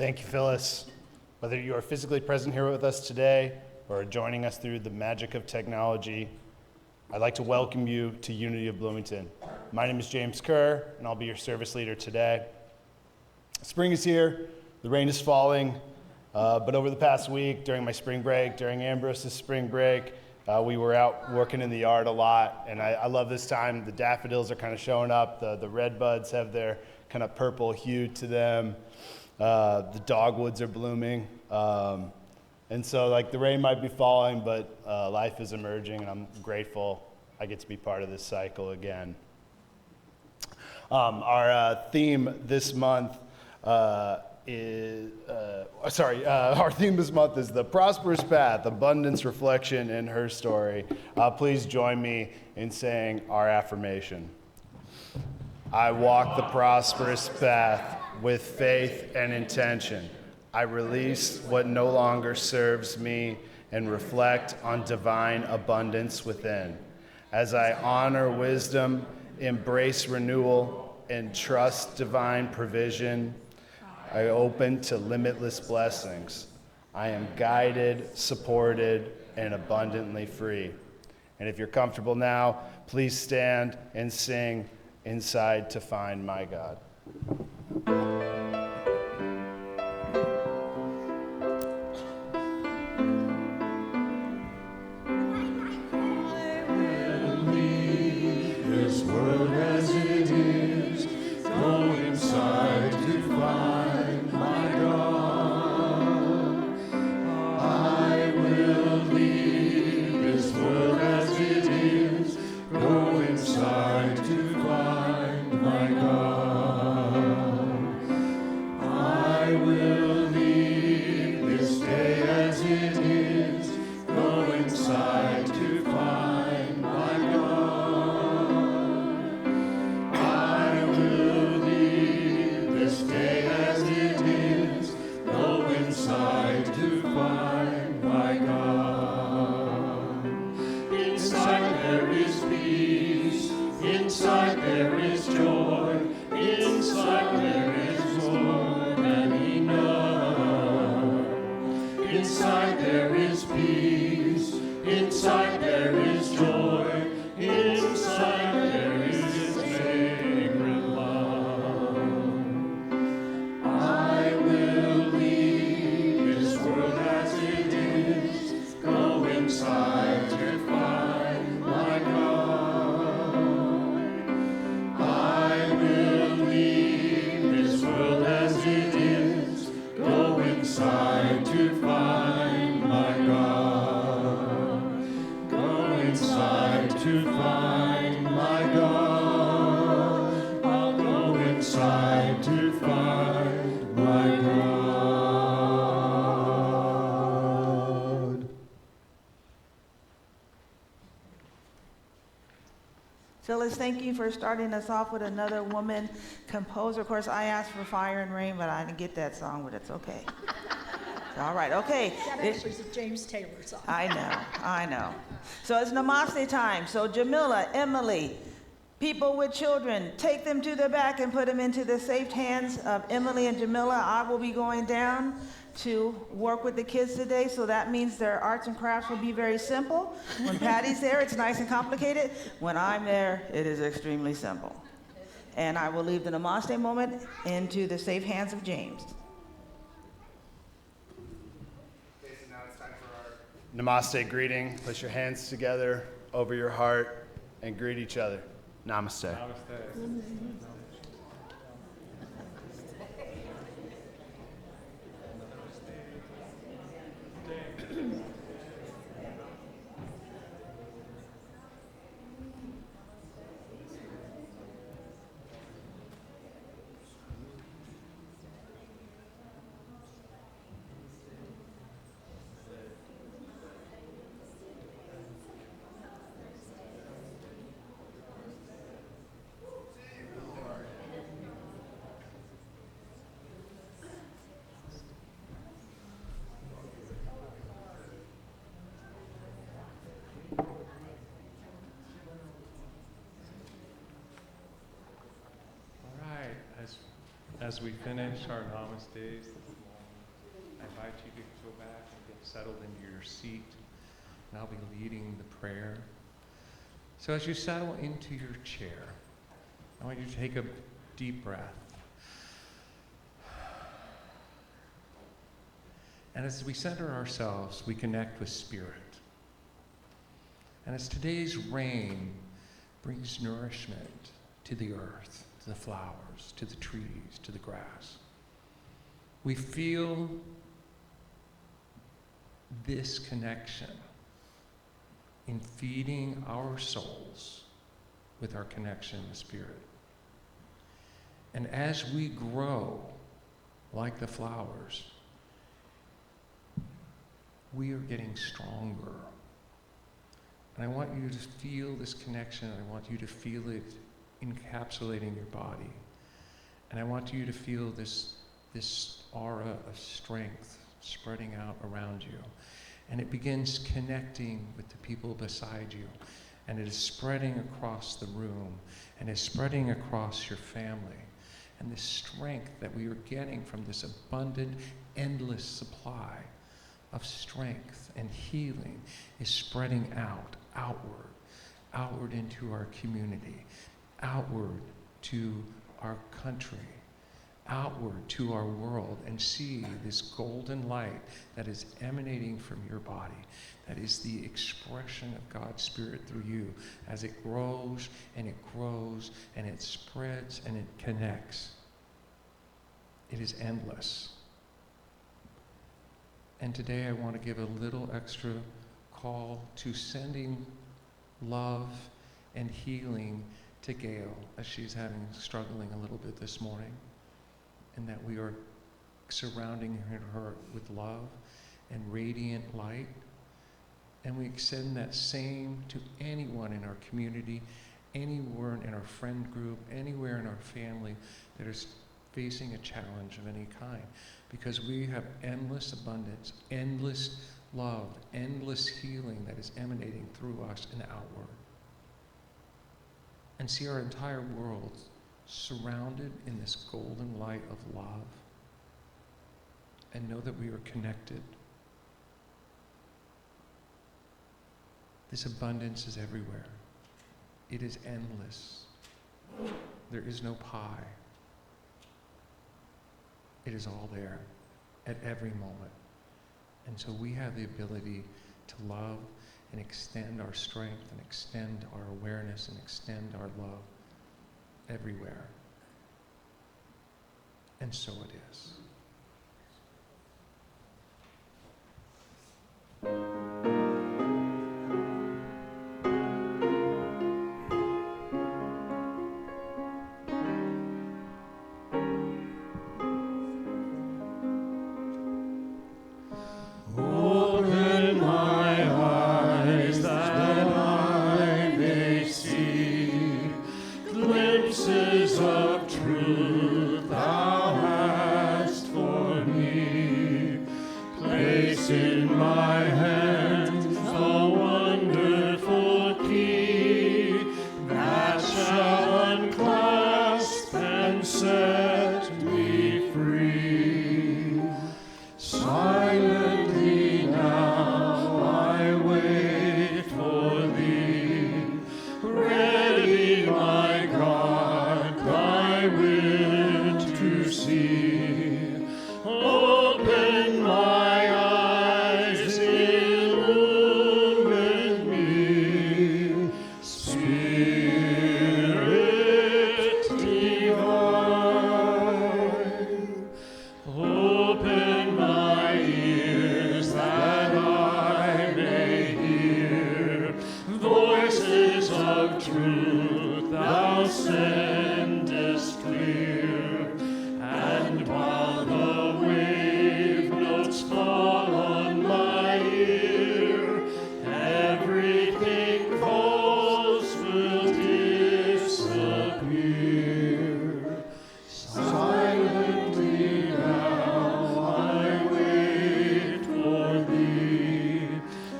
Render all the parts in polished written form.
Thank you, Phyllis. Whether you are physically present here with us today or joining us through the magic of technology, I'd like to welcome you to Unity of Bloomington. My name is James Kerr, and I'll be your service leader today. Spring is here, the rain is falling, but over the past week, during my spring break, during Ambrose's spring break, we were out working in the yard a lot, and I love this time. The daffodils are kind of showing up, the red buds have their kind of purple hue to them. The dogwoods are blooming, and so like the rain might be falling, but life is emerging, and I'm grateful I get to be part of this cycle again. Our theme this month is the prosperous path, abundance, reflection, and Herstory. Please join me in saying our affirmation. I walk the prosperous path with faith and intention. I release what no longer serves me and reflect on divine abundance within. As I honor wisdom, embrace renewal, and trust divine provision, I open to limitless blessings. I am guided, supported, and abundantly free. And if you're comfortable now, please stand and sing Inside to Find My God. Phyllis, thank you for starting us off with another woman composer. Of course, I asked for Fire and Rain, but I didn't get that song, but it's okay. All right, okay. That actually is a James Taylor song. I know. So it's Namaste time. So Jamila, Emily, people with children, take them to the back and put them into the safe hands of Emily and Jamila. I will be going down to work with the kids today, so that means their arts and crafts will be very simple. When Patty's there, it's nice and complicated. When I'm there, it is extremely simple. And I will leave the Namaste moment into the safe hands of James. Okay, so now it's time for our Namaste greeting. Place your hands together over your heart and greet each other. Namaste. Namaste. As we finish our namastes this morning, invite you to go back and get settled into your seat, and I'll be leading the prayer. So as you settle into your chair, I want you to take a deep breath. And as we center ourselves, we connect with Spirit. And as today's rain brings nourishment to the earth, to the flowers, to the trees, to the grass, we feel this connection in feeding our souls with our connection with Spirit. And as we grow like the flowers, we are getting stronger. And I want you to feel this connection. I want you to feel it encapsulating your body. And I want you to feel this aura of strength spreading out around you. And it begins connecting with the people beside you. And it is spreading across the room. And is spreading across your family. And this strength that we are getting from this abundant, endless supply of strength and healing is spreading outward into our community, outward to our country, outward to our world, and see this golden light that is emanating from your body, that is the expression of God's Spirit through you as it grows and it grows and it spreads and it connects. It is endless. And today I want to give a little extra call to sending love and healing to Gail as she's struggling a little bit this morning, and that we are surrounding her with love and radiant light. And we extend that same to anyone in our community, anywhere in our friend group, anywhere in our family that is facing a challenge of any kind. Because we have endless abundance, endless love, endless healing that is emanating through us and outward. And see our entire world surrounded in this golden light of love. And know that we are connected. This abundance is everywhere. It is endless. There is no pie. It is all there at every moment. And so we have the ability to love and extend our strength and extend our awareness and extend our love everywhere. And so it is.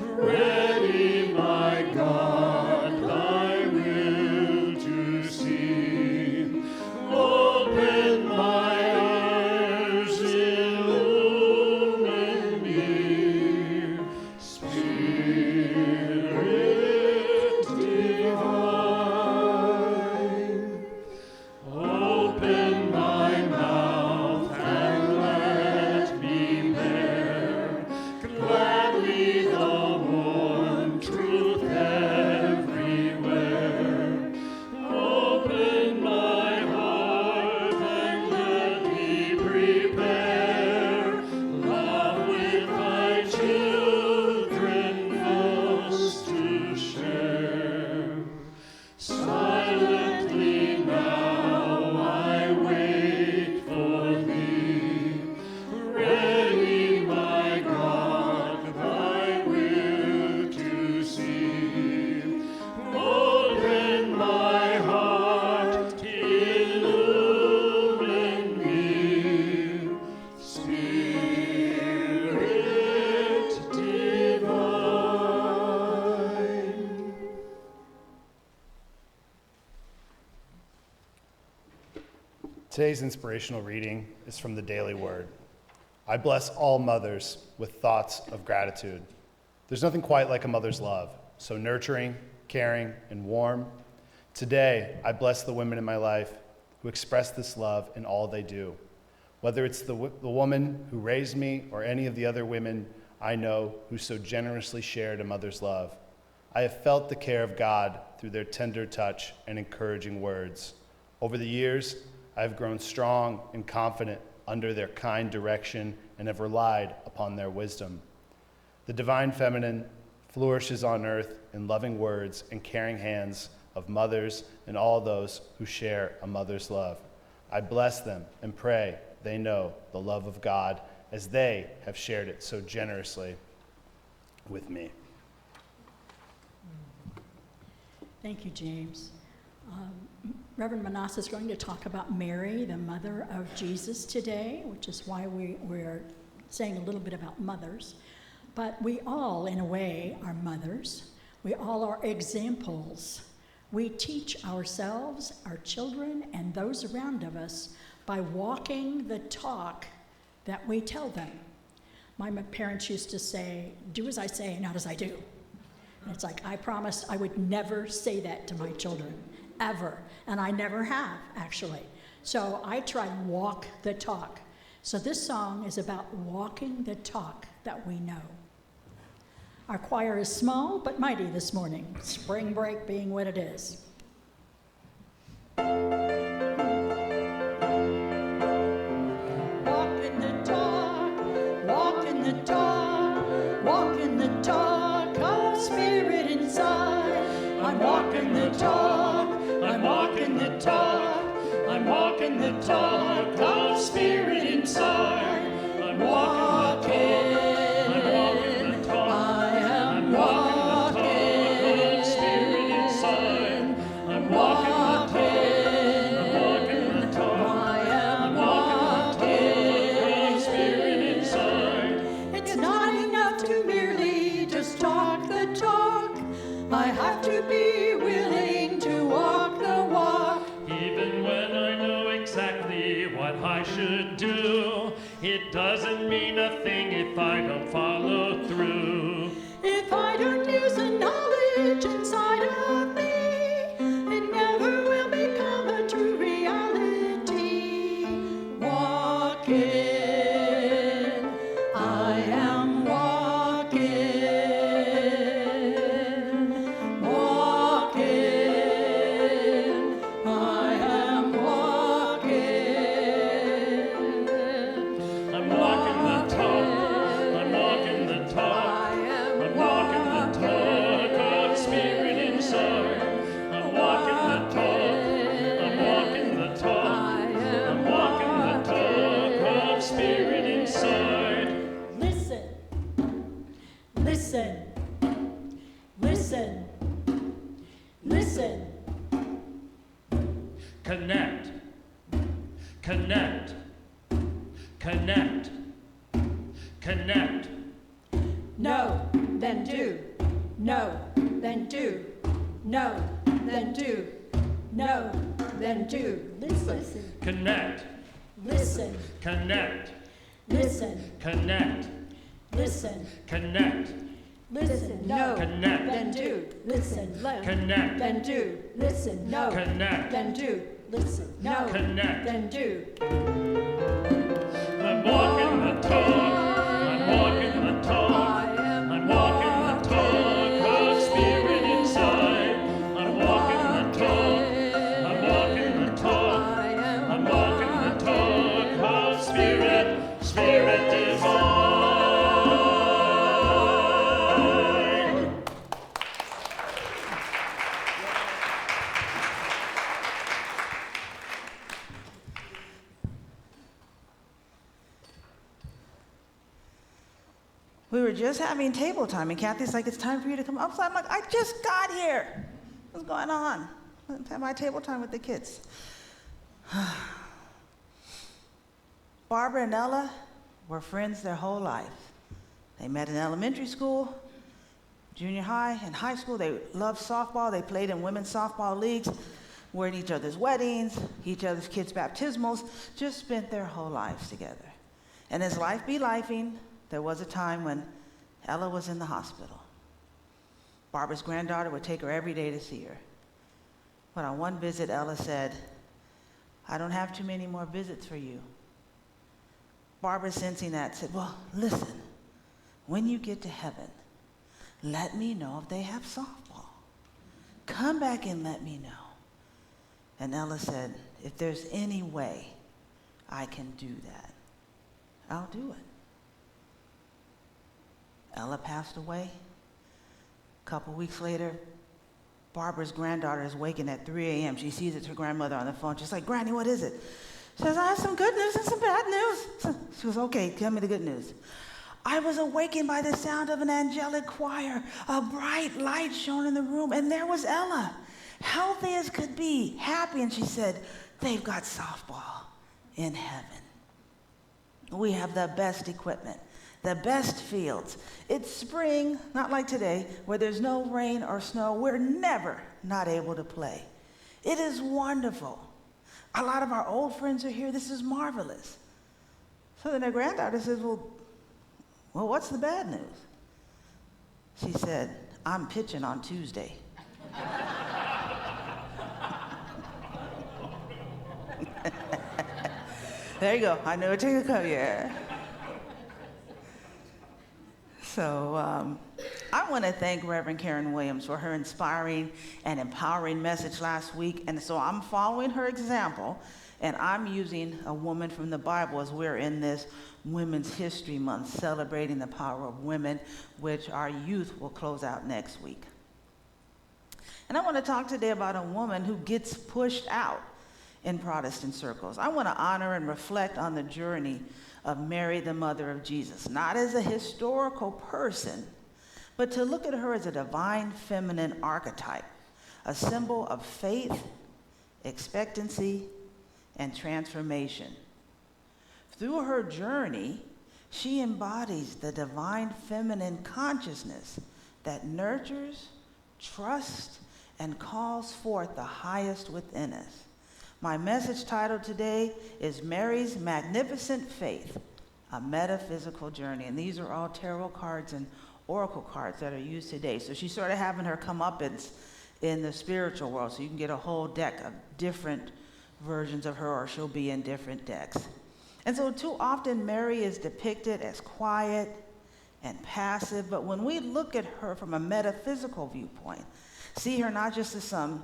Ready, my God, thy will to see. Today's inspirational reading is from the Daily Word. I bless all mothers with thoughts of gratitude. There's nothing quite like a mother's love, so nurturing, caring, and warm. Today, I bless the women in my life who express this love in all they do. Whether it's the woman who raised me or any of the other women I know who so generously shared a mother's love, I have felt the care of God through their tender touch and encouraging words. Over the years, I have grown strong and confident under their kind direction and have relied upon their wisdom. The divine feminine flourishes on earth in loving words and caring hands of mothers and all those who share a mother's love. I bless them and pray they know the love of God as they have shared it so generously with me. Thank you, James. Reverend Minnassa is going to talk about Mary, the mother of Jesus today, which is why we're saying a little bit about mothers. But we all, in a way, are mothers. We all are examples. We teach ourselves, our children, and those around of us by walking the talk that we tell them. My parents used to say, do as I say, not as I do. And it's like, I promised I would never say that to my children, ever. And I never have, actually. So I try to walk the talk. So this song is about walking the talk that we know. Our choir is small but mighty this morning, spring break being what it is. Walking the talk, walking the talk, walking the talk of spirit inside. I'm walking the talk, I'm walking the talk, I'm walking the talk of spirit inside. I'm walking. I have to be willing to walk the walk. Even when I know exactly what I should do, it doesn't mean a thing if I don't follow through. If I don't use the knowledge inside of me, it never will become a true reality. Walking, I am walking. Listen. Connect. Connect. Connect. Connect. No, then do. No, then do. No, then do. No, then do. Listen. Connect. Listen. Connect. Listen. Connect. Listen. Connect. Listen. No. Connect. Then do. Listen. Connect. Then do. Listen. No. Connect. Then do. Listen. No. Connect. Then do. I'm walking the talk. I'm walking the talk. I'm walking the talk of spirit inside. I'm walking the talk. I'm walking the talk. I'm walking the talk of spirit. Spirit divine. We were just having table time, and Kathy's like, it's time for you to come up. So I'm like, I just got here. What's going on? Let's have my table time with the kids. Barbara and Ella were friends their whole life. They met in elementary school, junior high, and high school. They loved softball. They played in women's softball leagues. were in each other's weddings, each other's kids' baptismals, just spent their whole lives together. And as life be lifing, there was a time when Ella was in the hospital. Barbara's granddaughter would take her every day to see her. But on one visit, Ella said, "I don't have too many more visits for you." Barbara, sensing that, said, "Well, listen, when you get to heaven, let me know if they have softball. Come back and let me know." And Ella said, "If there's any way I can do that, I'll do it." Ella passed away. A couple weeks later, Barbara's granddaughter is waking at 3 a.m. She sees it's her grandmother on the phone. She's like, "Granny, what is it?" She says, "I have some good news and some bad news." She goes, "Okay, tell me the good news." "I was awakened by the sound of an angelic choir. A bright light shone in the room, and there was Ella, healthy as could be, happy." And she said, "They've got softball in heaven. We have the best equipment, the best fields. It's spring, not like today, where there's no rain or snow. We're never not able to play. It is wonderful. A lot of our old friends are here. This is marvelous." So then her granddaughter says, well, what's the bad news?" She said, "I'm pitching on Tuesday." There you go. I knew it would come, yeah. So I want to thank Reverend Karen Williams for her inspiring and empowering message last week. And so I'm following her example, and I'm using a woman from the Bible as we're in this Women's History Month, celebrating the power of women, which our youth will close out next week. And I want to talk today about a woman who gets pushed out in Protestant circles. I want to honor and reflect on the journey of Mary, the mother of Jesus, not as a historical person, but to look at her as a divine feminine archetype, a symbol of faith, expectancy, and transformation. Through her journey, she embodies the divine feminine consciousness that nurtures, trusts, and calls forth the highest within us. My message title today is Mary's Magnificent Faith, a Metaphysical Journey. And these are all tarot cards and oracle cards that are used today. So she's sort of having her comeuppance in the spiritual world, so you can get a whole deck of different versions of her, or she'll be in different decks. And so too often Mary is depicted as quiet and passive, but when we look at her from a metaphysical viewpoint, see her not just as some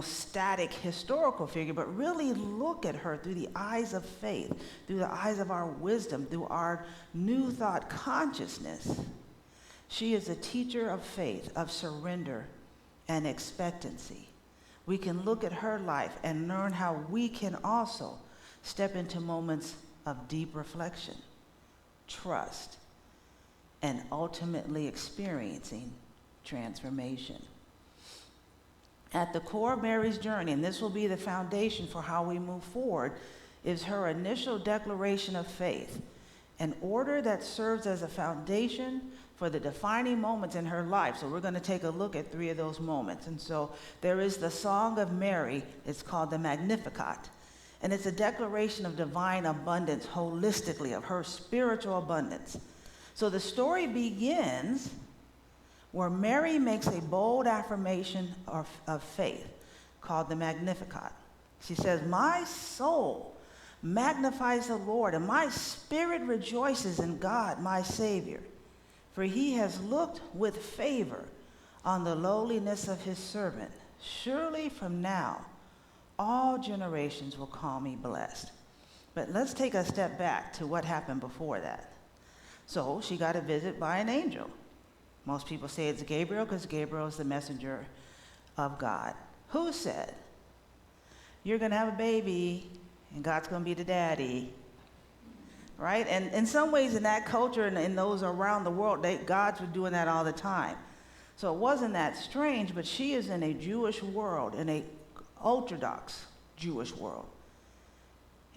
static historical figure, but really look at her through the eyes of faith, through the eyes of our wisdom, through our new thought consciousness. She is a teacher of faith, of surrender, and expectancy. We can look at her life and learn how we can also step into moments of deep reflection, trust, and ultimately experiencing transformation. At the core of Mary's journey, and this will be the foundation for how we move forward, is her initial declaration of faith, an order that serves as a foundation for the defining moments in her life. So we're going to take a look at 3 of those moments. And so there is the Song of Mary. It's called the Magnificat. And it's a declaration of divine abundance holistically, of her spiritual abundance. So the story begins where Mary makes a bold affirmation of faith called the Magnificat. She says, "My soul magnifies the Lord, and my spirit rejoices in God, my Savior, for he has looked with favor on the lowliness of his servant. Surely from now, all generations will call me blessed." But let's take a step back to what happened before that. So she got a visit by an angel. Most people say it's Gabriel because Gabriel is the messenger of God. Who said, "You're going to have a baby and God's going to be the daddy," right? And in some ways in that culture and in those around the world, gods were doing that all the time. So it wasn't that strange, but she is in a Jewish world, in a Orthodox Jewish world.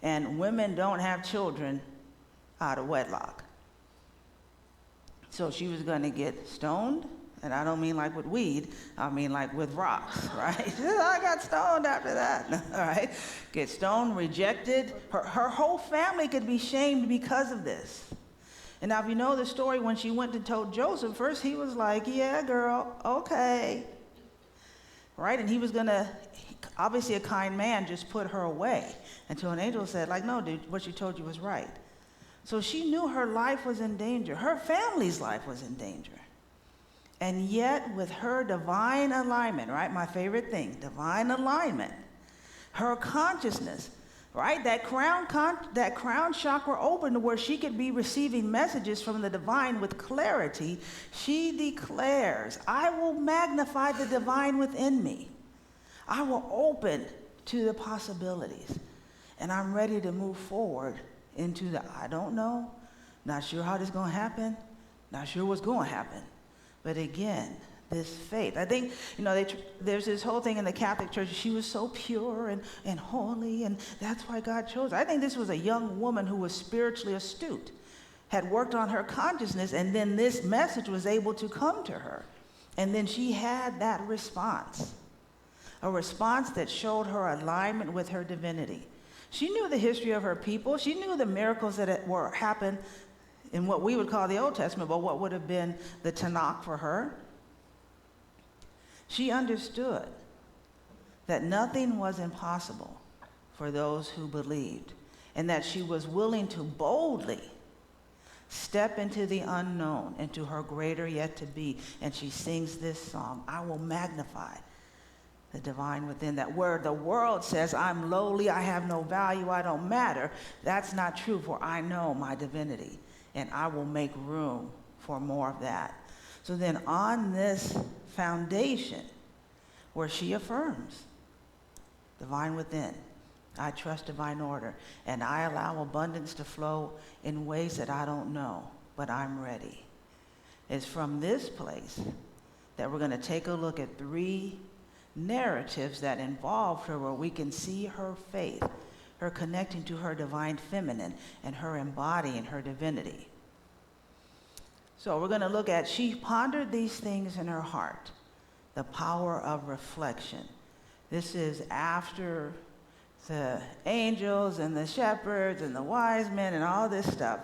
And women don't have children out of wedlock. So she was going to get stoned And I don't mean like with weed, I mean like with rocks, right? I got stoned after that, all right? Get stoned, rejected. Her whole family could be shamed because of this. And now if you know the story, when she went and told Joseph, first he was like, yeah, girl, okay. Right? And he was gonna, obviously a kind man, just put her away until an angel said, like, no, dude, what she told you was right. So she knew her life was in danger. Her family's life was in danger. And yet with her divine alignment, right? My favorite thing, divine alignment, her consciousness, right? That crown chakra opened where she could be receiving messages from the divine with clarity. She declares, I will magnify the divine within me. I will open to the possibilities. And I'm ready to move forward into the I don't know, not sure how this is going to happen, not sure what's going to happen. But again, this faith. I think, there's this whole thing in the Catholic Church. She was so pure and holy, and that's why God chose her. I think this was a young woman who was spiritually astute, had worked on her consciousness, and then this message was able to come to her. And then she had that response, a response that showed her alignment with her divinity. She knew the history of her people. She knew the miracles that happened in what we would call the Old Testament, but what would have been the Tanakh for her. She understood that nothing was impossible for those who believed, and that she was willing to boldly step into the unknown, into her greater yet to be. And she sings this song, I will magnify the divine within. That where the world says, I'm lowly, I have no value, I don't matter. That's not true, for I know my divinity, and I will make room for more of that. So then on this foundation where she affirms divine within, I trust divine order, and I allow abundance to flow in ways that I don't know, but I'm ready. It's from this place that we're going to take a look at 3 narratives that involved her, where we can see her faith, her connecting to her divine feminine, and her embodying her divinity. So we're going to look at, she pondered these things in her heart, the power of reflection. This is after the angels and the shepherds and the wise men and all this stuff,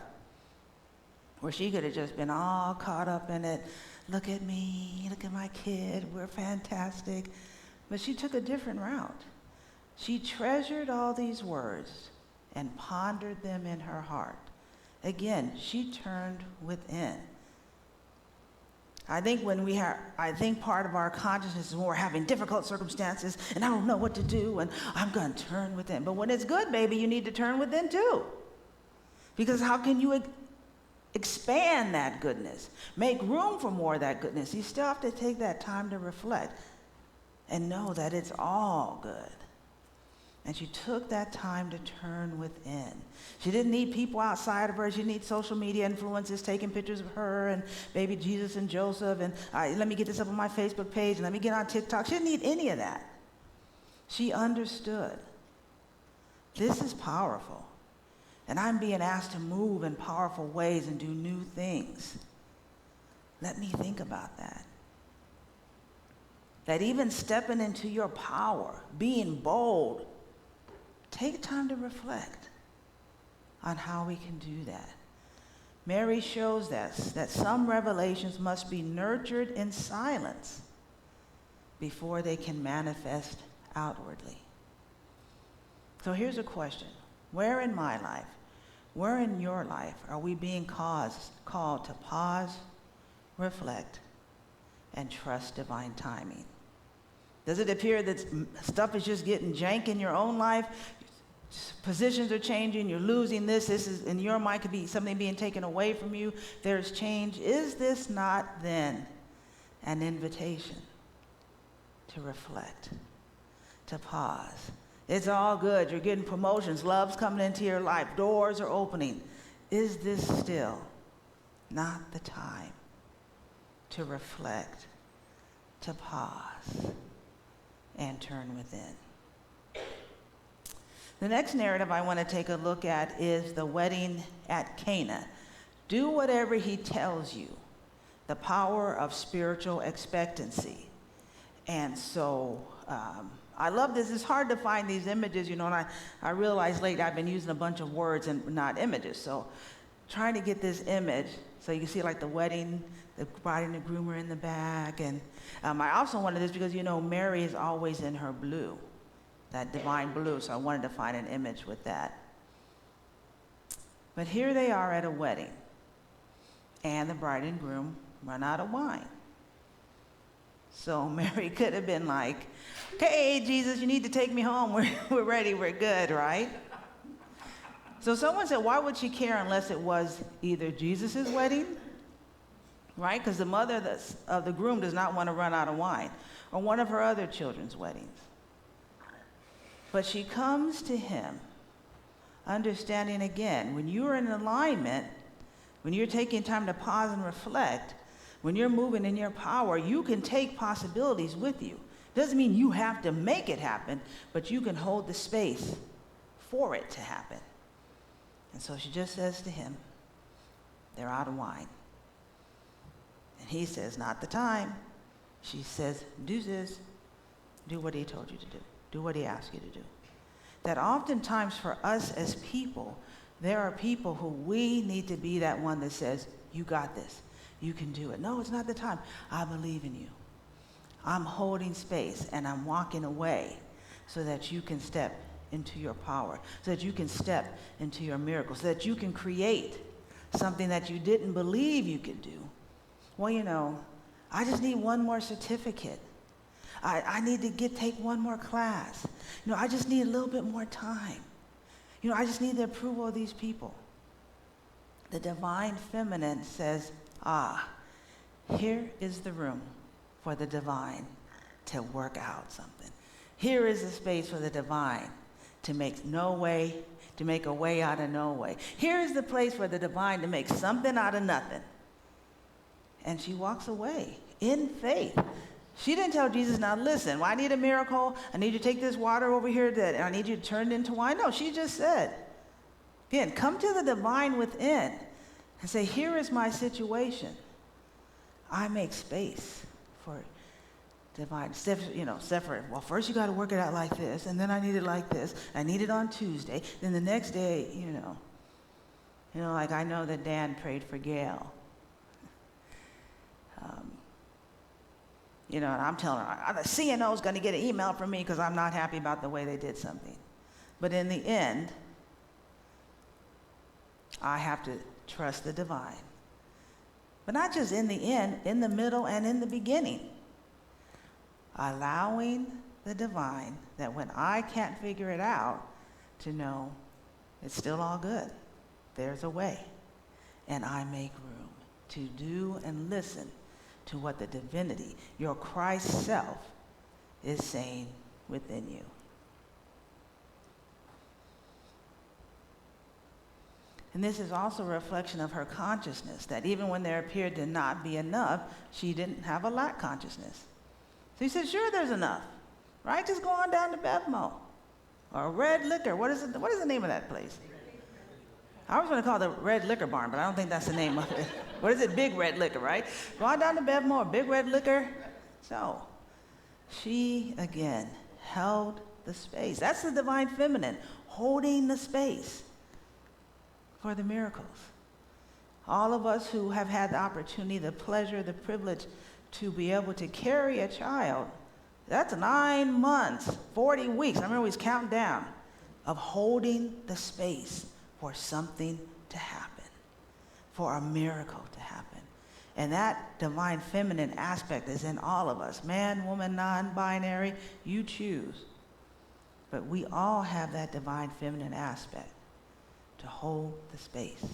where she could have just been all caught up in it. Look at me, look at my kid, we're fantastic. But she took a different route. She treasured all these words and pondered them in her heart. Again, she turned within. I think part of our consciousness is when we're having difficult circumstances and I don't know what to do and I'm going to turn within. But when it's good, baby, you need to turn within too. Because how can you expand that goodness, make room for more of that goodness? You still have to take that time to reflect and know that it's all good. And she took that time to turn within. She didn't need people outside of her. She didn't need social media influencers taking pictures of her and baby Jesus and Joseph and let me get this up on my Facebook page and let me get on TikTok. She didn't need any of that. She understood. This is powerful. And I'm being asked to move in powerful ways and do new things. Let me think about that. That even stepping into your power, being bold, take time to reflect on how we can do that. Mary shows us that some revelations must be nurtured in silence before they can manifest outwardly. So here's a question. Where in my life, where in your life are we being called to pause, reflect, and trust divine timing? Does it appear that stuff is just getting jank in your own life? Positions are changing, you're losing this is, in your mind, could be something being taken away from you. There's change. Is this not then an invitation to reflect, to pause? It's all good. You're getting promotions. Love's coming into your life. Doors are opening. Is this still not the time to reflect, to pause, and turn within? The next narrative I want to take a look at is the wedding at Cana. Do whatever he tells you. the power of spiritual expectancy. And so I love this. It's hard to find these images, and I realized lately I've been using a bunch of words and not images. So trying to get this image so you can see like the wedding, the bride and the groom are in the back. And I also wanted this because, Mary is always in her blue, that divine blue. So I wanted to find an image with that. But here they are at a wedding, and the bride and groom run out of wine. So Mary could have been like, okay, Jesus, you need to take me home. We're ready, we're good, right? So someone said, why would she care unless it was either Jesus' wedding, right? Because the mother of the groom does not want to run out of wine, or one of her other children's weddings. But she comes to him, understanding again, when you're in alignment, when you're taking time to pause and reflect, when you're moving in your power, you can take possibilities with you. Doesn't mean you have to make it happen, but you can hold the space for it to happen. And so she just says to him, they're out of wine. And he says, not the time. She says, deuces, do what he told you to do. Do what he asked you to do. That oftentimes for us as people, there are people who we need to be that one that says, you got this. You can do it. No, it's not the time. I believe in you. I'm holding space and I'm walking away so that you can step into your power, so that you can step into your miracle, so that you can create something that you didn't believe you could do. Well, I just need one more certificate. I need to take one more class. I just need a little bit more time. I just need the approval of these people. The divine feminine says, here is the room for the divine to work out something. Here is the space for the divine to make a way out of no way. Here is the place for the divine to make something out of nothing. And she walks away in faith. She didn't tell Jesus, now listen, well, I need a miracle. I need you to take this water over here and I need you to turn it into wine. No, she just said, again, come to the divine within and say, here is my situation. I make space for divine. Separate. Well, first you got to work it out like this, and then I need it like this. I need it on Tuesday. Then the next day, like I know that Dan prayed for Gail. And I'm telling her, the CNO is going to get an email from me because I'm not happy about the way they did something. But in the end, I have to trust the divine. But not just in the end, in the middle and in the beginning. Allowing the divine that when I can't figure it out, to know it's still all good. There's a way. And I make room to do and listen to what the divinity, your Christ self, is saying within you. And this is also a reflection of her consciousness, that even when there appeared to not be enough, she didn't have a lack consciousness. So he said, sure, there's enough, right? Just go on down to Bevmo or Red Liquor. What is the name of that place? I was going to call it the Red Liquor Barn, but I don't think that's the name of it. What is it? Big Red Liquor, right? Go on down to Bevmo or Big Red Liquor. So she, again, held the space. That's the divine feminine, holding the space for the miracles. All of us who have had the opportunity, the pleasure, the privilege to be able to carry a child, that's 9 months, 40 weeks, I remember we was counting down, of holding the space for something to happen, for a miracle to happen. And that divine feminine aspect is in all of us. Man, woman, non-binary, you choose. But we all have that divine feminine aspect to hold the space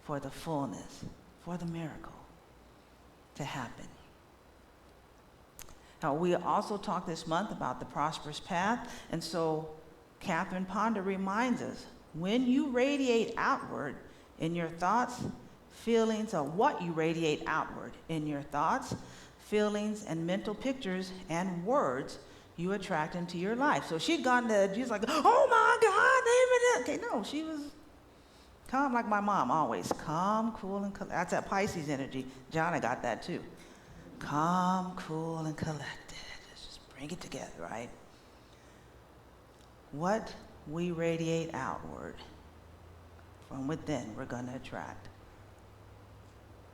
for the fullness, for the miracle to happen. Now, we also talked this month about the prosperous path, and so Catherine Ponder reminds us, when you radiate outward in your thoughts, feelings, or what you radiate outward in your thoughts, feelings, and mental pictures and words, you attract into your life. So she'd gone to Jesus like, oh my God, okay, no, she was Calm like my mom, always. Calm, cool, and collected. That's that Pisces energy. Jonna got that too. Calm, cool, and collected. Just bring it together, right? What we radiate outward from within, we're going to attract.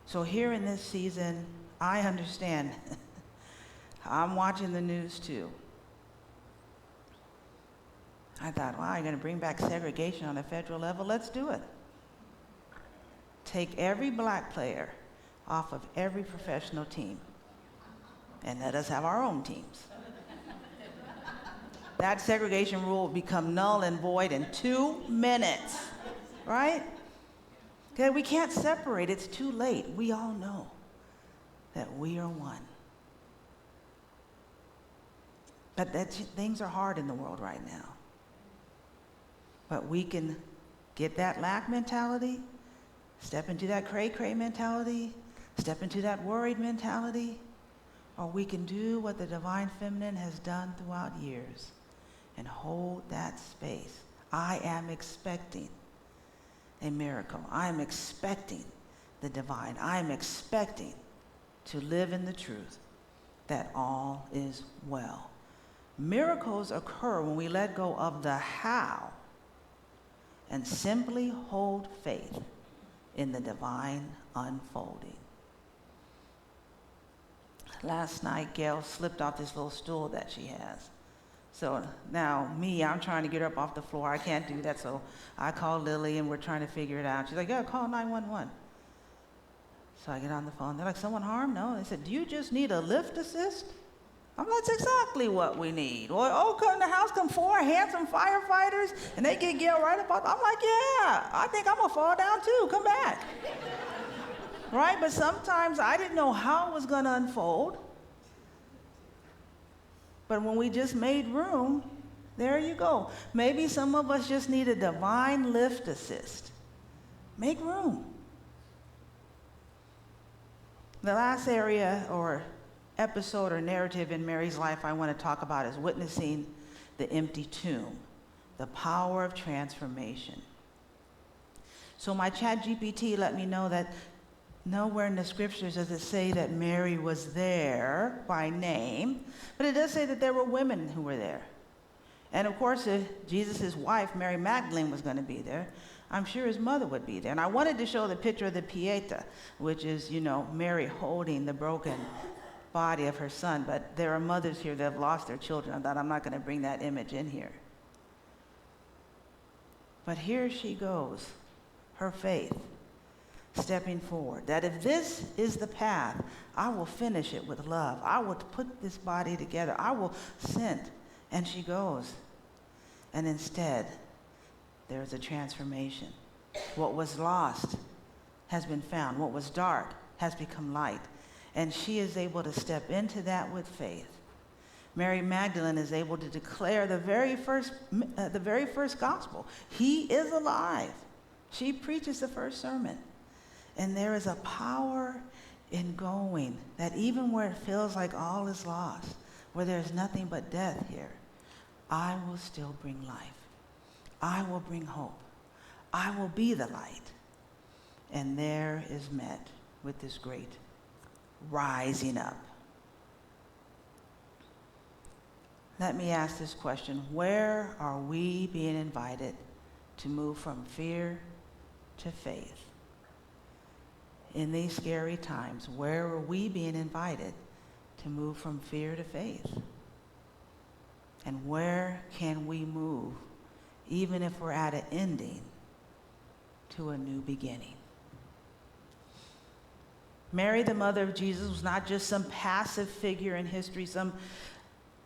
So here in this season, I understand. I'm watching the news too. I thought, wow, you're going to bring back segregation on a federal level? Let's do it. Take every black player off of every professional team and let us have our own teams. That segregation rule will become null and void in 2 minutes, right? Okay, we can't separate. It's too late. We all know that we are one. But things are hard in the world right now. But we can get that lack mentality, step into that cray-cray mentality, step into that worried mentality, or we can do what the divine feminine has done throughout years and hold that space. I am expecting a miracle. I am expecting the divine. I am expecting to live in the truth that all is well. Miracles occur when we let go of the how and simply hold faith in the divine unfolding. Last night, Gail slipped off this little stool that she has. So now I'm trying to get her up off the floor. I can't do that, so I call Lily and we're trying to figure it out. She's like, yeah, call 911. So I get on the phone. They're like, someone harmed? No. They said, do you just need a lift assist? I'm like, that's exactly what we need. Or, come in the house, come 4 handsome firefighters, and they get Gail right up. I'm like, yeah, I think I'm going to fall down too. Come back. Right? But sometimes I didn't know how it was going to unfold. But when we just made room, there you go. Maybe some of us just need a divine lift assist. Make room. The last area or episode or narrative in Mary's life I want to talk about is witnessing the empty tomb, the power of transformation. So my ChatGPT let me know that nowhere in the scriptures does it say that Mary was there by name, but it does say that there were women who were there. And of course, if Jesus' wife, Mary Magdalene, was going to be there, I'm sure his mother would be there. And I wanted to show the picture of the Pieta, which is, Mary holding the broken body of her son, but there are mothers here that have lost their children. I thought I'm not going to bring that image in here. But here she goes, her faith, stepping forward, that if this is the path, I will finish it with love. I will put this body together. I will send. And she goes. And instead, there's a transformation. What was lost has been found. What was dark has become light. And she is able to step into that with faith. Mary Magdalene is able to declare the very first gospel. He is alive. She preaches the first sermon. And there is a power in going that even where it feels like all is lost, where there's nothing but death here, I will still bring life. I will bring hope. I will be the light. And there is met with this great rising up. Let me ask this question. Where are we being invited to move from fear to faith? In these scary times, where are we being invited to move from fear to faith? And where can we move, even if we're at an ending, to a new beginning? Mary, the mother of Jesus, was not just some passive figure in history, some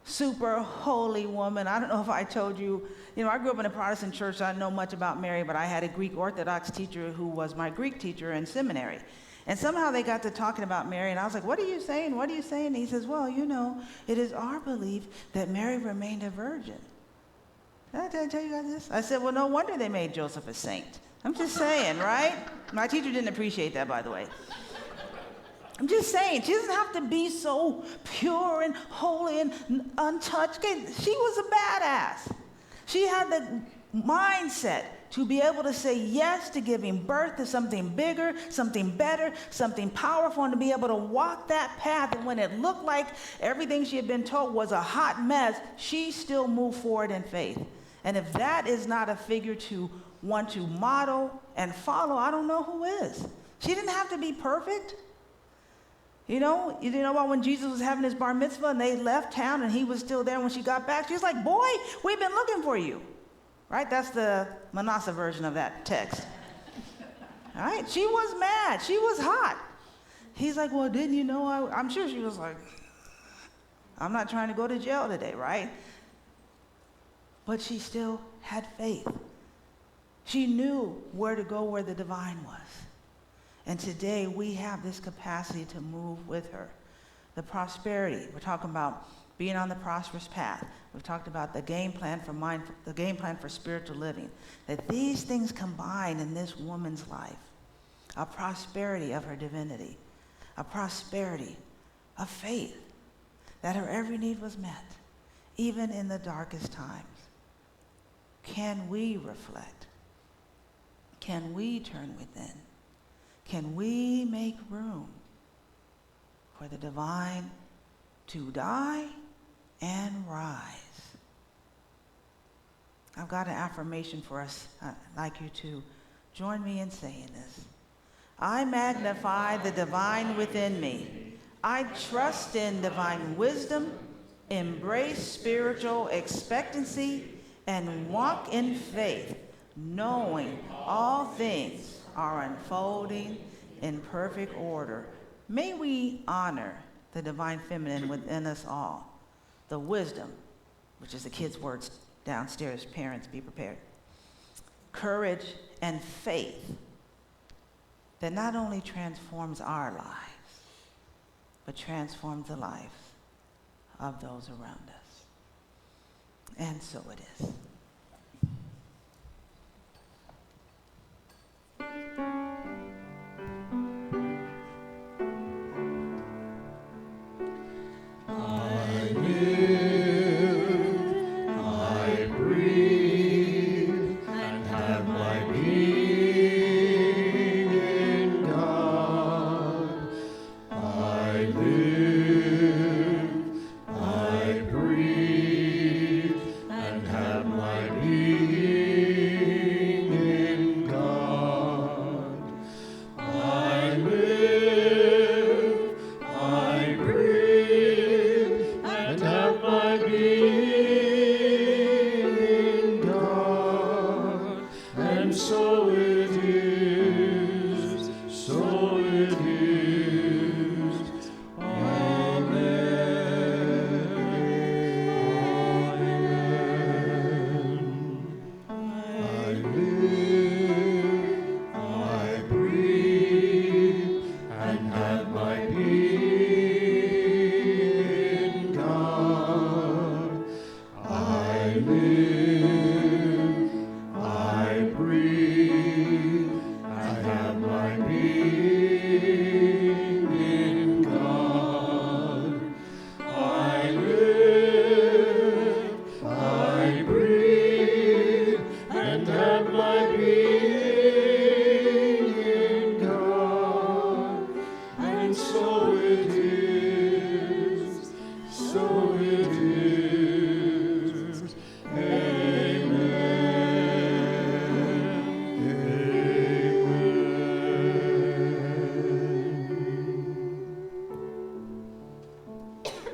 super holy woman. I don't know if I told you, I grew up in a Protestant church, so I don't know much about Mary, but I had a Greek Orthodox teacher who was my Greek teacher in seminary. And somehow they got to talking about Mary, and I was like, what are you saying? What are you saying? And he says, well, it is our belief that Mary remained a virgin. Did I tell you guys this? I said, well, no wonder they made Joseph a saint. I'm just saying, right? My teacher didn't appreciate that, by the way. I'm just saying, she doesn't have to be so pure and holy and untouched. She was a badass. She had the mindset to be able to say yes to giving birth to something bigger, something better, something powerful, and to be able to walk that path. And when it looked like everything she had been told was a hot mess, she still moved forward in faith. And if that is not a figure to want to model and follow, I don't know who is. She didn't have to be perfect. You know about when Jesus was having his bar mitzvah and they left town and he was still there when she got back? She was like, boy, we've been looking for you. Right? That's the Minnassa version of that text. All right? She was mad. She was hot. He's like, well, didn't you know? I'm sure she was like, I'm not trying to go to jail today, right? But she still had faith. She knew where to go where the divine was. And today we have this capacity to move with her. The prosperity, we're talking about being on the prosperous path. We've talked about the game plan for spiritual living. That these things combine in this woman's life. A prosperity of her divinity. A prosperity of faith. That her every need was met, even in the darkest times. Can we reflect? Can we turn within? Can we make room for the divine to die and rise? I've got an affirmation for us. I'd like you to join me in saying this. I magnify the divine within me. I trust in divine wisdom, embrace spiritual expectancy, and walk in faith, knowing all things are unfolding in perfect order. May we honor the divine feminine within us all. The wisdom, which is the kids' words downstairs, parents, be prepared. Courage and faith that not only transforms our lives, but transforms the lives of those around us. And so it is.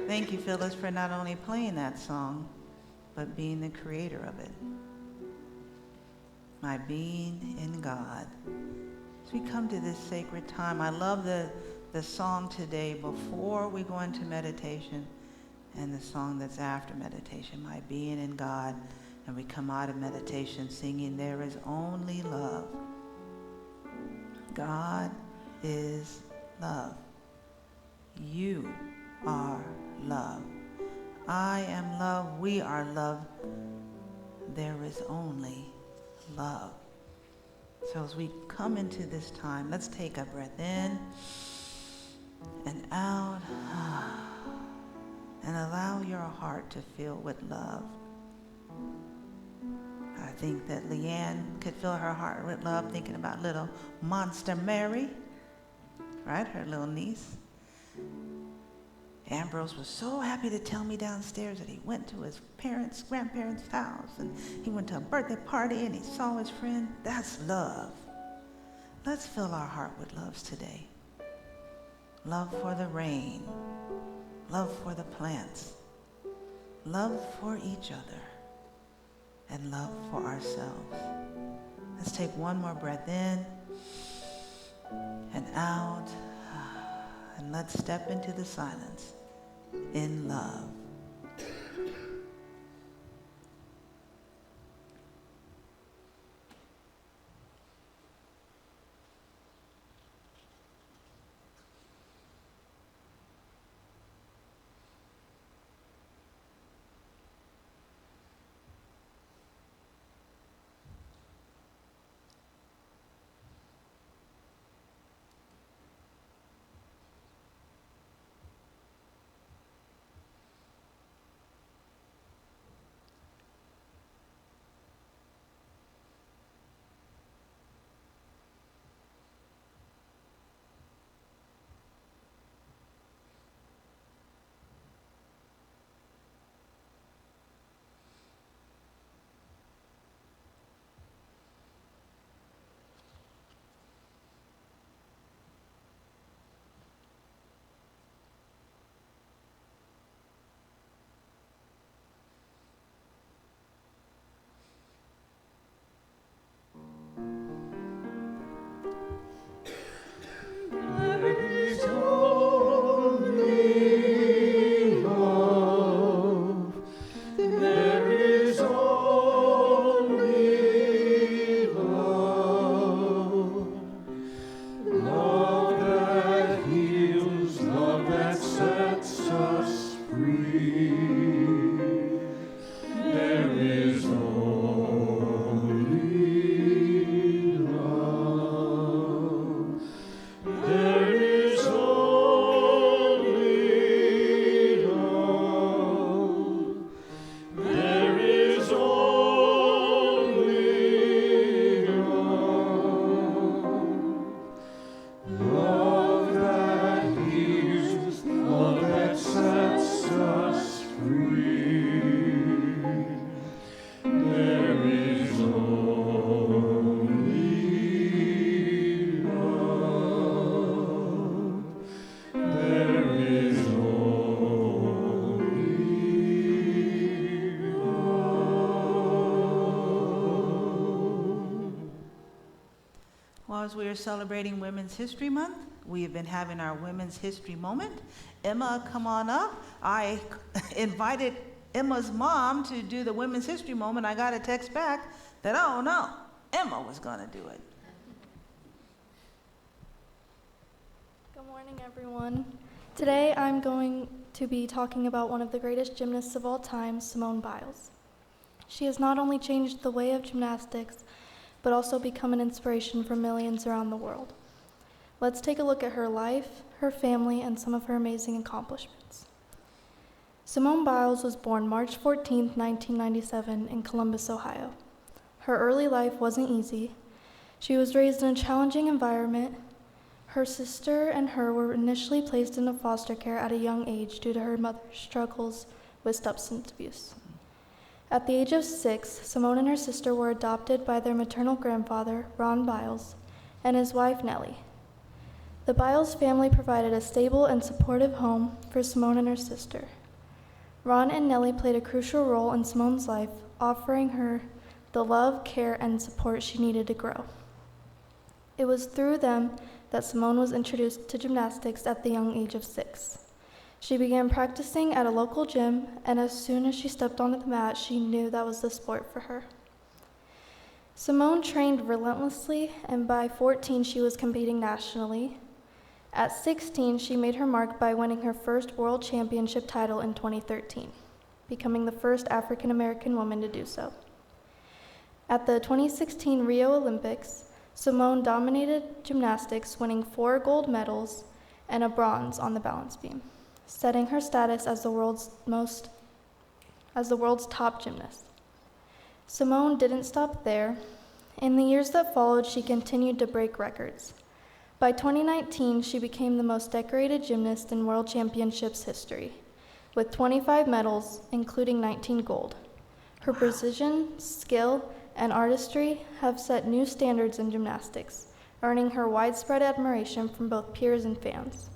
Thank you, Phyllis, for not only playing that song, but being the creator of it. My being in God. As we come to this sacred time, I love the song today before we go into meditation and the song that's after meditation, my being in God. And we come out of meditation singing, there is only love. God is love. You are love. I am love. We are love. There is only love. So as we come into this time, let's take a breath in and out and allow your heart to fill with love. I think that Leanne could fill her heart with love thinking about little monster Mary, right? Her little niece. Ambrose was so happy to tell me downstairs that he went to his grandparents' house, and he went to a birthday party and he saw his friend. That's love. Let's fill our heart with loves today. Love for the rain, love for the plants, love for each other, and love for ourselves. Let's take one more breath in and out, and let's step into the silence in love. As we are celebrating Women's History Month, we have been having our Women's History Moment. Emma, come on up. I invited Emma's mom to do the Women's History Moment. I got a text back that, oh no, Emma was gonna do it. Good morning, everyone. Today I'm going to be talking about one of the greatest gymnasts of all time, Simone Biles. She has not only changed the way of gymnastics, but also become an inspiration for millions around the world. Let's take a look at her life, her family, and some of her amazing accomplishments. Simone Biles was born March 14, 1997, in Columbus, Ohio. Her early life wasn't easy. She was raised in a challenging environment. Her sister and her were initially placed into foster care at a young age due to her mother's struggles with substance abuse. At the age of 6, Simone and her sister were adopted by their maternal grandfather, Ron Biles, and his wife, Nellie. The Biles family provided a stable and supportive home for Simone and her sister. Ron and Nellie played a crucial role in Simone's life, offering her the love, care, and support she needed to grow. It was through them that Simone was introduced to gymnastics at the young age of 6. She began practicing at a local gym, and as soon as she stepped onto the mat, she knew that was the sport for her. Simone trained relentlessly, and by 14, she was competing nationally. At 16, she made her mark by winning her first world championship title in 2013, becoming the first African American woman to do so. At the 2016 Rio Olympics, Simone dominated gymnastics, winning 4 gold medals and a bronze on the balance beam, setting her status as the world's top gymnast. Simone didn't stop there. In the years that followed, she continued to break records. By 2019, she became the most decorated gymnast in World Championships history, with 25 medals, including 19 gold. Her precision, skill, and artistry have set new standards in gymnastics, earning her widespread admiration from both peers and fans.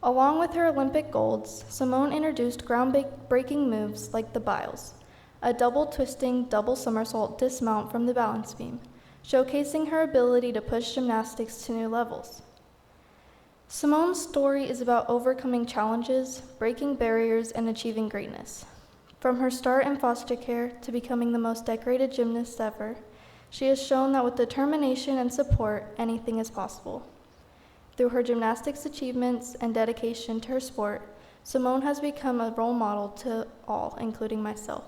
Along with her Olympic golds, Simone introduced groundbreaking moves like the biles, a double twisting, double somersault dismount from the balance beam, showcasing her ability to push gymnastics to new levels. Simone's story is about overcoming challenges, breaking barriers, and achieving greatness. From her start in foster care to becoming the most decorated gymnast ever, she has shown that with determination and support, anything is possible. Through her gymnastics achievements and dedication to her sport, Simone has become a role model to all, including myself.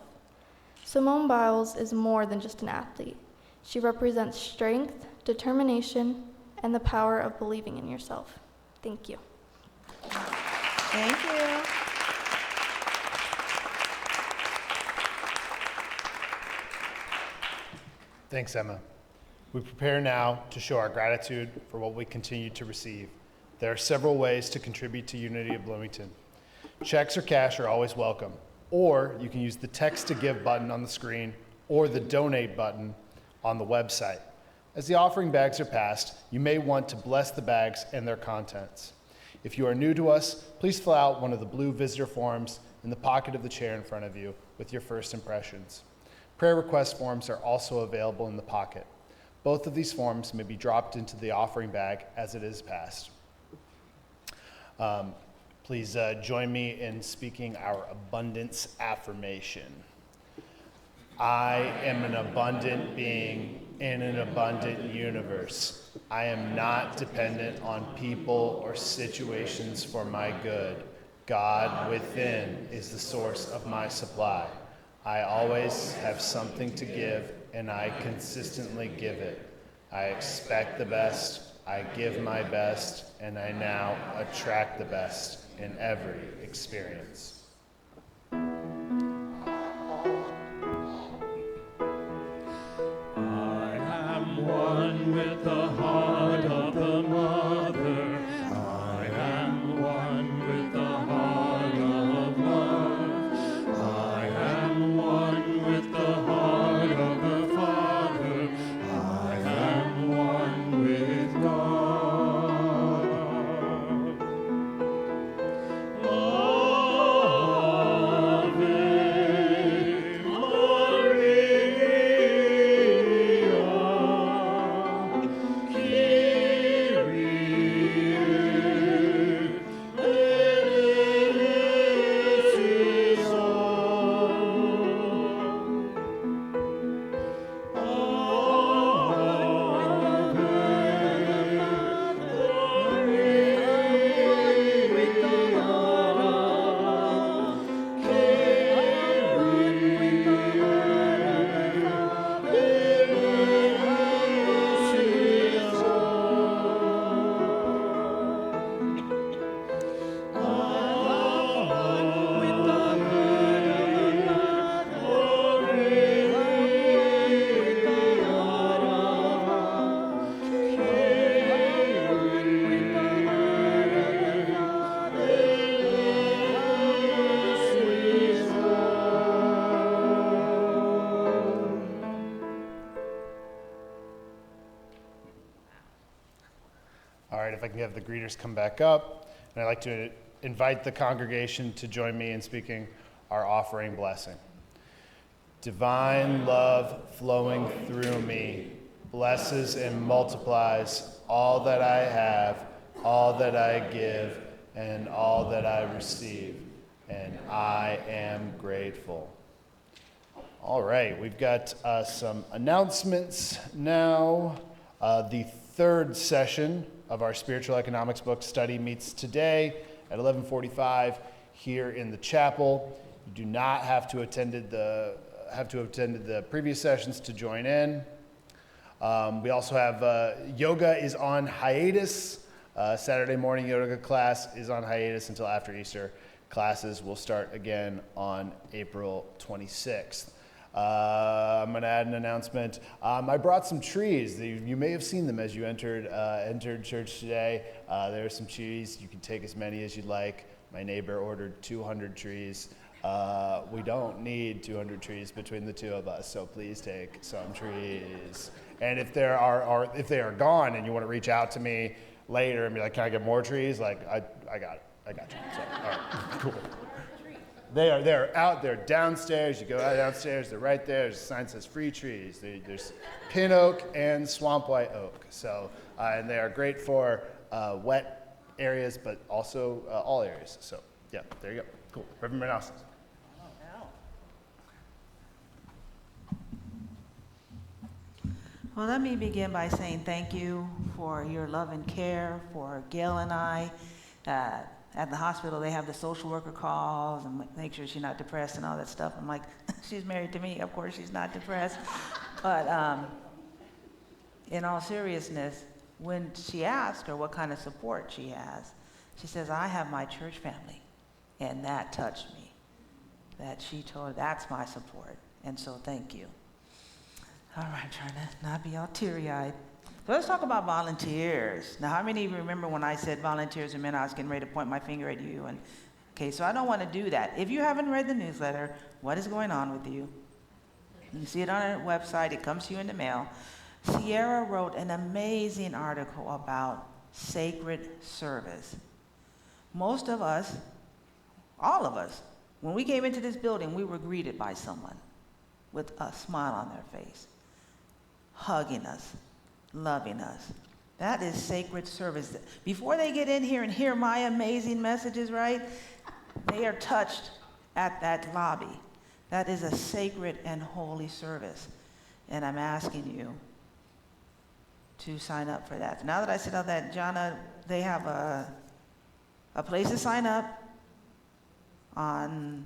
Simone Biles is more than just an athlete. She represents strength, determination, and the power of believing in yourself. Thank you. Thank you. Thanks, Emma. We prepare now to show our gratitude for what we continue to receive. There are several ways to contribute to Unity of Bloomington. Checks or cash are always welcome, or you can use the text to give button on the screen or the donate button on the website. As the offering bags are passed, you may want to bless the bags and their contents. If you are new to us, please fill out one of the blue visitor forms in the pocket of the chair in front of you with your first impressions. Prayer request forms are also available in the pocket. Both of these forms may be dropped into the offering bag as it is passed. Please join me in speaking our abundance affirmation. I am an abundant being in an abundant universe. I am not dependent on people or situations for my good. God within is the source of my supply. I always have something to give, and I consistently give it. I expect the best, I give my best, and I now attract the best in every experience. I am one with the heart of the mother. I am one with the heart of love. I am one with the heart of the Father. I am one with God. If I can have the greeters come back up, and I'd like to invite the congregation to join me in speaking our offering blessing. Divine love flowing through me blesses and multiplies all that I have, all that I give, and all that I receive, and I am grateful. All right, we've got some announcements now. The third session of our spiritual economics book study meets today at 11:45 here in the chapel. You do not have to have attended the previous sessions to join in. We also have yoga is on hiatus. Saturday morning yoga class is on hiatus until after Easter. Classes will start again on April 26th. I'm going to add an announcement. I brought some trees. You may have seen them as you entered church today. There are some trees. You can take as many as you'd like. My neighbor ordered 200 trees. We don't need 200 trees between the two of us, so please take some trees. And if they are gone and you want to reach out to me later and be like, can I get more trees? Like, I got it. I got you. So, all right, cool. They're out there downstairs. You go out downstairs, they're right there. There's a sign that says free trees. There's pin oak and swamp white oak. So, and they are great for wet areas, but also all areas. So, yeah, there you go. Cool. Reverend Minnassa. Well, let me begin by saying thank you for your love and care for Gail and I. At the hospital, they have the social worker calls and make sure she's not depressed and all that stuff. I'm like, she's married to me. Of course she's not depressed. But in all seriousness, when she asked her what kind of support she has, she says, I have my church family. And that touched me. That she told her, that's my support. And so thank you. All right, trying to not be all teary-eyed. So let's talk about volunteers. Now, how many of you remember when I said volunteers and men, I was getting ready to point my finger at you? And okay, so I don't want to do that. If you haven't read the newsletter, what is going on with you? You see it on our website. It comes to you in the mail. Sierra wrote an amazing article about sacred service. Most of us, all of us, when we came into this building, we were greeted by someone with a smile on their face, hugging us, loving us. That is sacred service. Before they get in here and hear my amazing messages, right, they are touched at that lobby. That is a sacred and holy service. And I'm asking you to sign up for that. Now that I said all that, Jana, they have a place to sign up on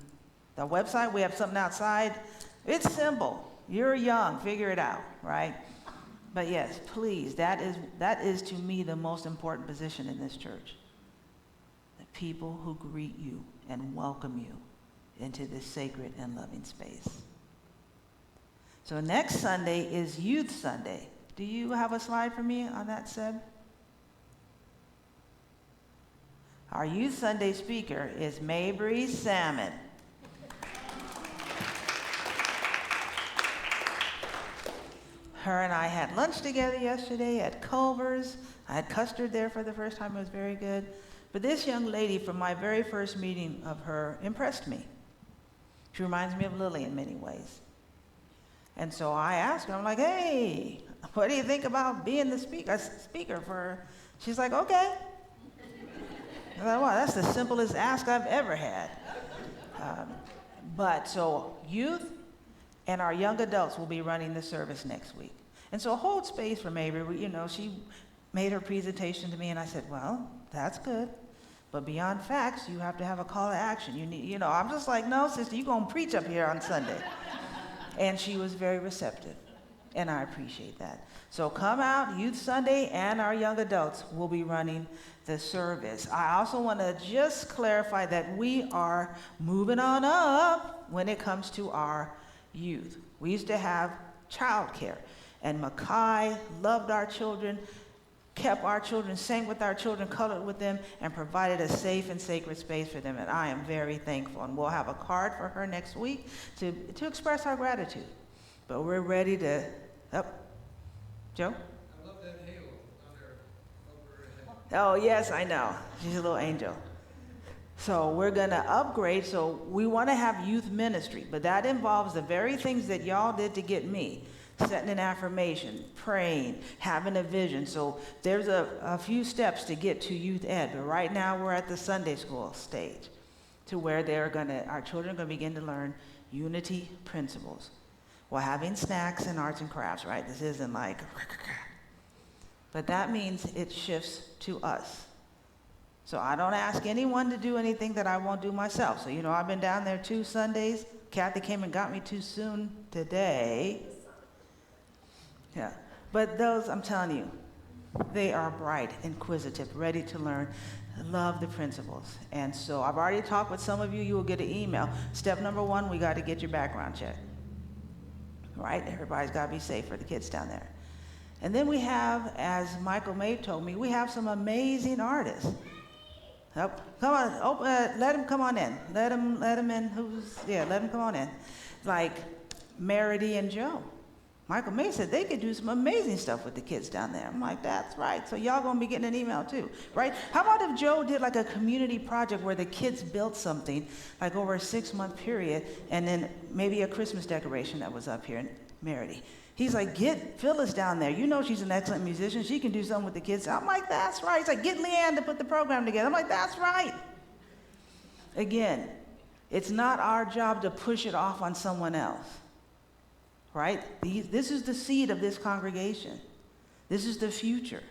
the website. We have something outside. It's simple. You're young. Figure it out, right? But yes, please, that is to me the most important position in this church. The people who greet you and welcome you into this sacred and loving space. So next Sunday is Youth Sunday. Do you have a slide for me on that, Seb? Our Youth Sunday speaker is Mabry Salmon. Her and I had lunch together yesterday at Culver's. I had custard there for the first time. It was very good. But this young lady from my very first meeting of her impressed me. She reminds me of Lily in many ways. And so I asked her, I'm like, hey, what do you think about being the speaker for her? She's like, okay. I thought, wow, that's the simplest ask I've ever had. But so youth and our young adults will be running the service next week. And so hold space for Mabry. She made her presentation to me, and I said, well, that's good. But beyond facts, you have to have a call to action. You need, I'm just like, no, sister, you're going to preach up here on Sunday. And she was very receptive, and I appreciate that. So come out, Youth Sunday, and our young adults will be running the service. I also want to just clarify that we are moving on up when it comes to our youth. We used to have childcare, and Mackay loved our children, kept our children, sang with our children, colored with them, and provided a safe and sacred space for them, and I am very thankful. And we'll have a card for her next week to express our gratitude. But we're ready to, Joe? I love that halo over her head. Oh, yes, I know. She's a little angel. So we're going to upgrade. So we want to have youth ministry, but that involves the very things that y'all did to get me. Setting an affirmation, praying, having a vision. So there's a few steps to get to youth ed, but right now we're at the Sunday school stage to where our children are going to begin to learn unity principles while having snacks and arts and crafts, right? This isn't like, but that means it shifts to us. So I don't ask anyone to do anything that I won't do myself. So, I've been down there 2 Sundays. Kathy came and got me too soon today. Yeah, but those, I'm telling you, they are bright, inquisitive, ready to learn, love the principles. And so I've already talked with some of you. You will get an email. Step number 1, we got to get your background check. right? Everybody's got to be safe for the kids down there. And then we have, as Michael May told me, we have some amazing artists. Come on, let them come on in. Let them in. Let them come on in. Like Meredy and Joe. Michael May said they could do some amazing stuff with the kids down there. I'm like, that's right. So y'all gonna be getting an email too, right? How about if Joe did like a community project where the kids built something like over a 6-month period, and then maybe a Christmas decoration that was up here in Meredy. He's like, get Phyllis down there. You know she's an excellent musician. She can do something with the kids. I'm like, that's right. He's like, get Leanne to put the program together. I'm like, that's right. Again, it's not our job to push it off on someone else. Right? This is the seed of this congregation. This is the future.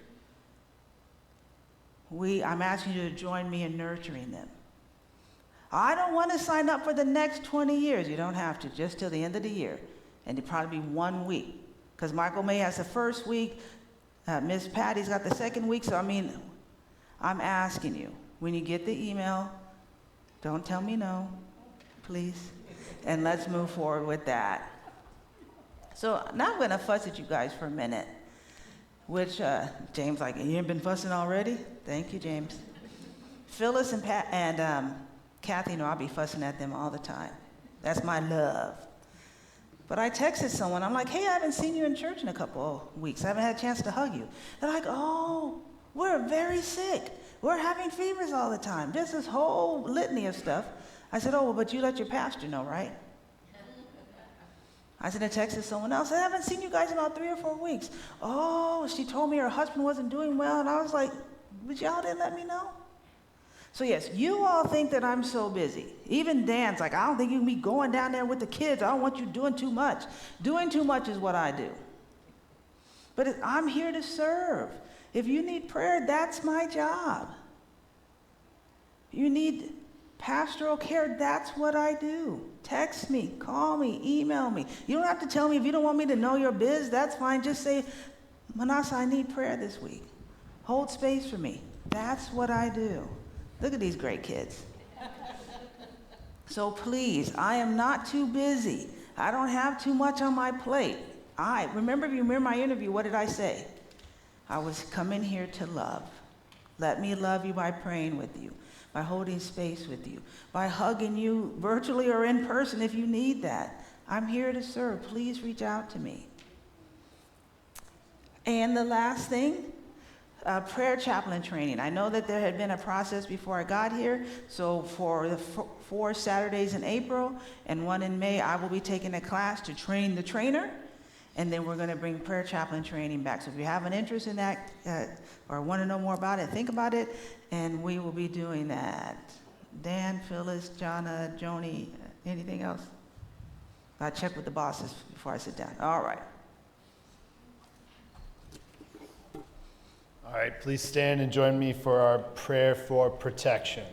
I'm asking you to join me in nurturing them. I don't want to sign up for the next 20 years. You don't have to, just till the end of the year. And it'll probably be 1 week. Because Michael May has the first week, Miss Patty's got the second week. So, I'm asking you, when you get the email, don't tell me no, please. And let's move forward with that. So now I'm going to fuss at you guys for a minute, which James like, you ain't been fussing already? Thank you, James. Phyllis and Kathy know I'll be fussing at them all the time. That's my love. But I texted someone. I'm like, hey, I haven't seen you in church in a couple of weeks. I haven't had a chance to hug you. They're like, oh, we're very sick. We're having fevers all the time. There's this whole litany of stuff. I said, oh, well, but you let your pastor know, right? I sent a text to someone else. I haven't seen you guys in about 3 or 4 weeks. Oh, she told me her husband wasn't doing well. And I was like, but y'all didn't let me know? So yes, you all think that I'm so busy. Even Dan's like, I don't think you can be going down there with the kids. I don't want you doing too much. Doing too much is what I do. But I'm here to serve. If you need prayer, that's my job. You need pastoral care, that's what I do. Text me, call me, email me. You don't have to tell me if you don't want me to know your biz, that's fine. Just say, Minnassa, I need prayer this week. Hold space for me. That's what I do. Look at these great kids. So please, I am not too busy. I don't have too much on my plate. If you remember my interview, what did I say? I was coming here to love. Let me love you by praying with you, by holding space with you, by hugging you virtually or in person if you need that. I'm here to serve. Please reach out to me. And the last thing, prayer chaplain training. I know that there had been a process before I got here, so for the 4 Saturdays in April and 1 in May, I will be taking a class to train the trainer, and then we're going to bring prayer chaplain training back. So if you have an interest in that or want to know more about it, think about it, and we will be doing that. Dan, Phyllis, Jonna, Joni, anything else? I'll check with the bosses before I sit down. All right. All right, please stand and join me for our prayer for protection.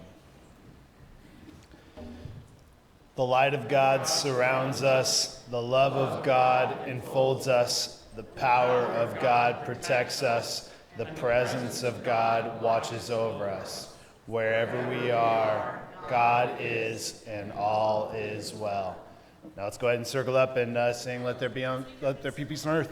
The light of God surrounds us. The love of God enfolds us. The power of God protects us. The presence of God watches over us. Wherever we are, God is, and all is well. Now let's go ahead and circle up and sing, Let There Be Peace on Earth.